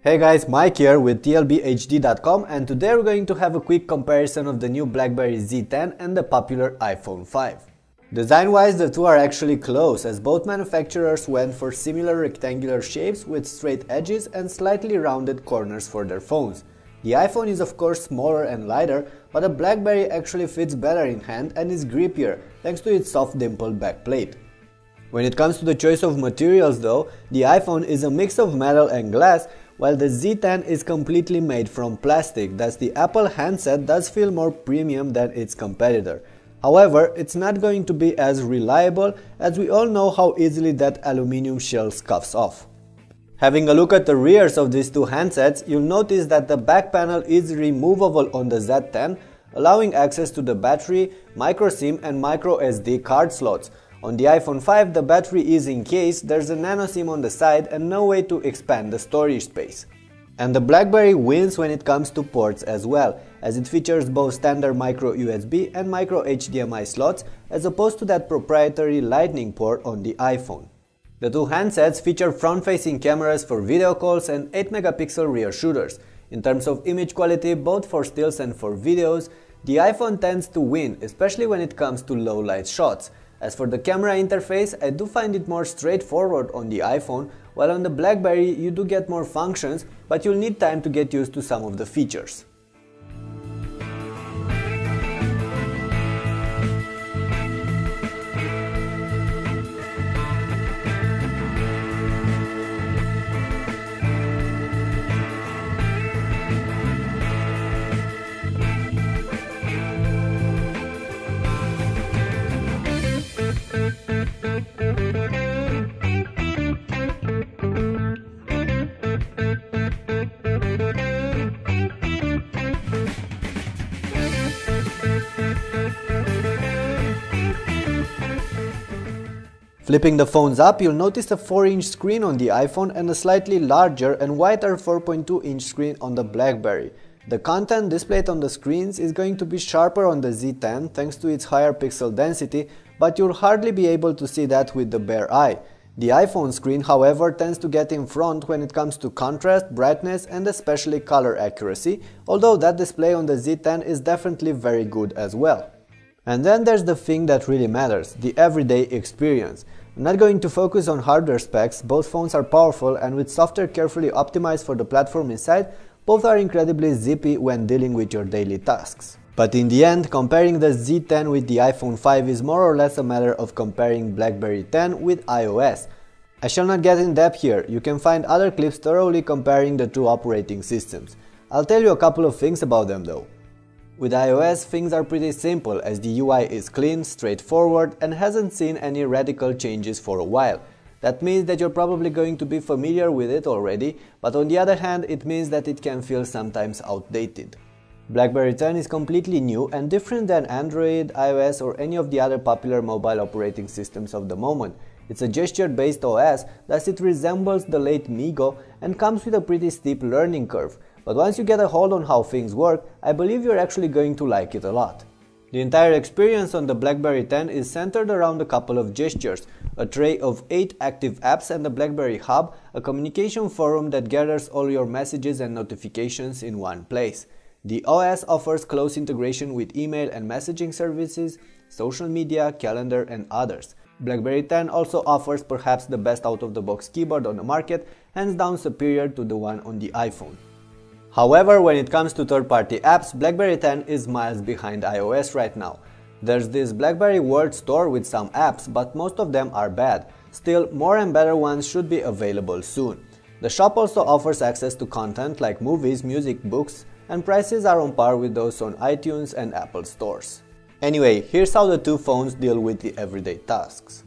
Hey guys, Mike here with tlbhd.com, and today we're going to have a quick comparison of the new Blackberry Z10 and the popular iPhone 5. Design-wise, the two are actually close, as both manufacturers went for similar rectangular shapes with straight edges and slightly rounded corners for their phones. The iPhone is of course smaller and lighter, but the Blackberry actually fits better in hand and is grippier thanks to its soft dimpled backplate. When it comes to the choice of materials though, the iPhone is a mix of metal and glass, while the Z10 is completely made from plastic, thus the Apple handset does feel more premium than its competitor. However, it's not going to be as reliable, as we all know how easily that aluminum shell scuffs off. Having a look at the rears of these two handsets, you'll notice that the back panel is removable on the Z10, allowing access to the battery, micro SIM and micro SD card slots. On the iPhone 5, the battery is encased, there's a nano SIM on the side and no way to expand the storage space. And the Blackberry wins when it comes to ports as well, as it features both standard micro USB and micro HDMI slots, as opposed to that proprietary Lightning port on the iPhone. The two handsets feature front-facing cameras for video calls and 8-megapixel rear shooters. In terms of image quality, both for stills and for videos, the iPhone tends to win, especially when it comes to low-light shots. As for the camera interface, I do find it more straightforward on the iPhone, while on the Blackberry you do get more functions, but you'll need time to get used to some of the features. Flipping the phones up, you'll notice a 4-inch screen on the iPhone and a slightly larger and wider 4.2-inch screen on the Blackberry. The content displayed on the screens is going to be sharper on the Z10 thanks to its higher pixel density, but you'll hardly be able to see that with the bare eye. The iPhone screen, however, tends to get in front when it comes to contrast, brightness and especially color accuracy, although that display on the Z10 is definitely very good as well. And then there's the thing that really matters, the everyday experience. I'm not going to focus on hardware specs, both phones are powerful and with software carefully optimized for the platform inside, both are incredibly zippy when dealing with your daily tasks. But in the end, comparing the Z10 with the iPhone 5 is more or less a matter of comparing Blackberry 10 with iOS. I shall not get in depth here, you can find other clips thoroughly comparing the two operating systems. I'll tell you a couple of things about them though. With iOS, things are pretty simple, as the UI is clean, straightforward and hasn't seen any radical changes for a while. That means that you're probably going to be familiar with it already, but on the other hand it means that it can feel sometimes outdated. Blackberry 10 is completely new and different than Android, iOS or any of the other popular mobile operating systems of the moment. It's a gesture-based OS, thus it resembles the late Migo and comes with a pretty steep learning curve. But once you get a hold on how things work, I believe you're actually going to like it a lot. The entire experience on the Blackberry 10 is centered around a couple of gestures, a tray of 8 active apps and the Blackberry Hub, a communication forum that gathers all your messages and notifications in one place. The OS offers close integration with email and messaging services, social media, calendar and others. Blackberry 10 also offers perhaps the best out-of-the-box keyboard on the market, hands down superior to the one on the iPhone. However, when it comes to third-party apps, Blackberry 10 is miles behind iOS right now. There's this Blackberry World Store with some apps, but most of them are bad. Still, more and better ones should be available soon. The shop also offers access to content like movies, music, books, and prices are on par with those on iTunes and Apple stores. Anyway, here's how the two phones deal with the everyday tasks.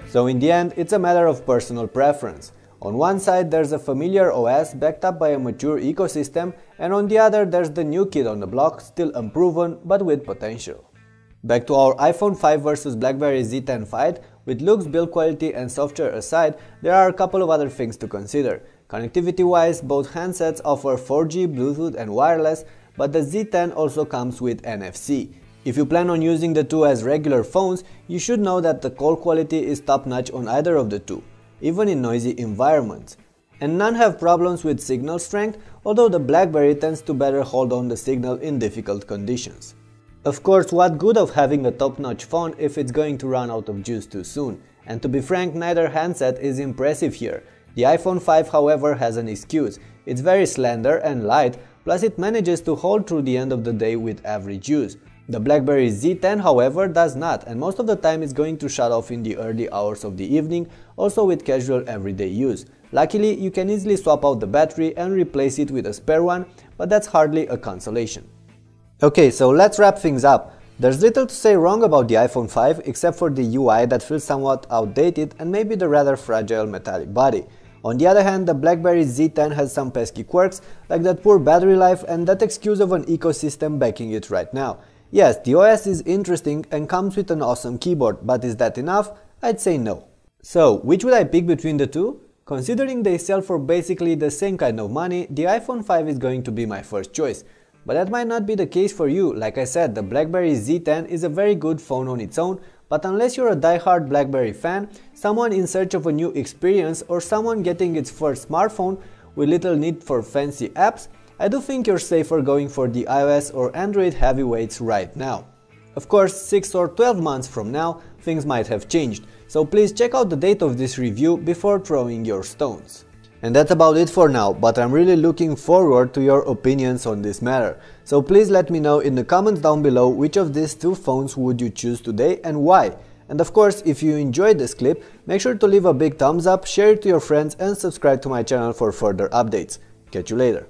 So in the end, it's a matter of personal preference. On one side there's a familiar OS backed up by a mature ecosystem, and on the other there's the new kid on the block, still unproven but with potential. Back to our iPhone 5 versus Blackberry Z10 fight, with looks, build quality and software aside, there are a couple of other things to consider. Connectivity wise, both handsets offer 4G, Bluetooth and wireless, but the Z10 also comes with NFC. If you plan on using the two as regular phones, you should know that the call quality is top notch on either of the two, even in noisy environments. And none have problems with signal strength, although the Blackberry tends to better hold on the signal in difficult conditions. Of course, what good of having a top-notch phone if it's going to run out of juice too soon? And to be frank, neither handset is impressive here. The iPhone 5 however has an excuse. It's very slender and light, plus it manages to hold through the end of the day with average use. The Blackberry Z10 however does not, and most of the time is going to shut off in the early hours of the evening, also with casual everyday use. Luckily, you can easily swap out the battery and replace it with a spare one, but that's hardly a consolation. Okay, so let's wrap things up. There's little to say wrong about the iPhone 5 except for the UI that feels somewhat outdated and maybe the rather fragile metallic body. On the other hand, the Blackberry Z10 has some pesky quirks, like that poor battery life and that excuse of an ecosystem backing it right now. Yes, the OS is interesting and comes with an awesome keyboard, but is that enough? I'd say no. So, which would I pick between the two? Considering they sell for basically the same kind of money, the iPhone 5 is going to be my first choice. But that might not be the case for you. Like I said, the Blackberry Z10 is a very good phone on its own, but unless you're a die-hard Blackberry fan, someone in search of a new experience, or someone getting its first smartphone with little need for fancy apps, I do think you're safer going for the iOS or Android heavyweights right now. Of course, 6 or 12 months from now, things might have changed, so please check out the date of this review before throwing your stones. And that's about it for now, but I'm really looking forward to your opinions on this matter. So please let me know in the comments down below which of these two phones would you choose today and why. And of course, if you enjoyed this clip, make sure to leave a big thumbs up, share it to your friends and subscribe to my channel for further updates. Catch you later.